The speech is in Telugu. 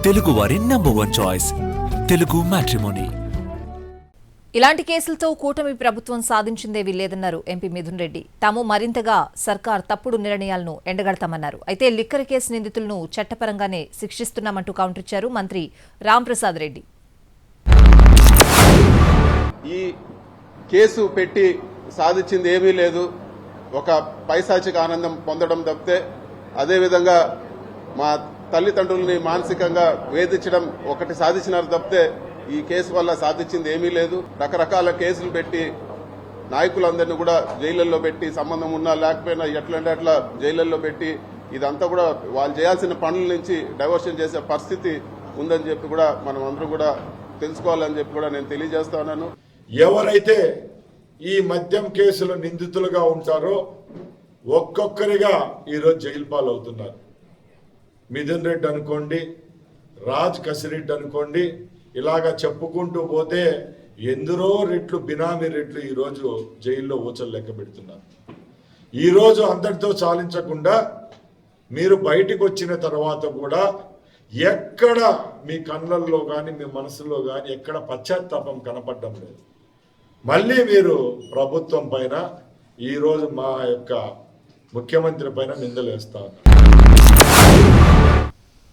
తెలుగు వారి నంబర్ 1 చాయిస్ తెలుగు మ్యాట్రిమోనీ. ఇలాంటి కేసులతో కూటమి ప్రభుత్వం సాధించిందేవీ లేదన్నారు ఎంపీ మిథున్ రెడ్డి. తాము మరింతగా సర్కార్ తప్పుడు నిర్ణయాలను ఎండగడతామన్నారు. అయితే లిక్కర్ కేసు నిందితులను చట్టపరంగానే శిక్షిస్తున్నామంటూ కౌంటర్ ఇచ్చారు మంత్రి రాంప్రసాద్ రెడ్డి. ఈ కేసు పెట్టి సాధించింది ఏమీ లేదు, ఒక పైశాచిక ఆనందం పొందడం తప్పితే, అదేవిధంగా మా తల్లిదండ్రుల్ని మానసికంగా వేధించడం ఒకటి సాధించినారు తప్పితే ఈ కేసు వల్ల సాధించింది ఏమీ లేదు. రకరకాల కేసులు పెట్టి నాయకులందరినీ కూడా జైళ్లలో పెట్టి, సంబంధం ఉన్నా లేకపోయినా ఎట్లంటే అట్లా జైళ్లలో పెట్టి, ఇదంతా కూడా వాళ్ళు చేయాల్సిన పనుల నుంచి డైవర్షన్ చేసే పరిస్థితి ఉందని చెప్పి కూడా మనం అందరూ కూడా తెలుసుకోవాలని చెప్పి కూడా నేను తెలియజేస్తా ఉన్నాను. ఎవరైతే ఈ మద్యం కేసులో నిందితులుగా ఉంటారో ఒక్కొక్కరిగా ఈరోజు జైలు పాలవుతున్నారు. మిథున్ రెడ్డి అనుకోండి, రాజ్ కసిరెడ్డి అనుకోండి, ఇలాగా చెప్పుకుంటూ పోతే ఎందరో రెట్లు బినామీ రెట్లు ఈరోజు జైల్లో ఊచలు లెక్క పెడుతున్నారు. ఈరోజు అందరితో చాలించకుండా మీరు బయటకు వచ్చిన తర్వాత కూడా ఎక్కడ మీ కళ్ళల్లో కానీ మీ మనసులో కానీ ఎక్కడ పశ్చాత్తాపం కనపడడం లేదు. మళ్ళీ మీరు ప్రభుత్వం పైన ఈరోజు మా యొక్క ముఖ్యమంత్రి పైన నిందలు వేస్తా ఉన్నారు.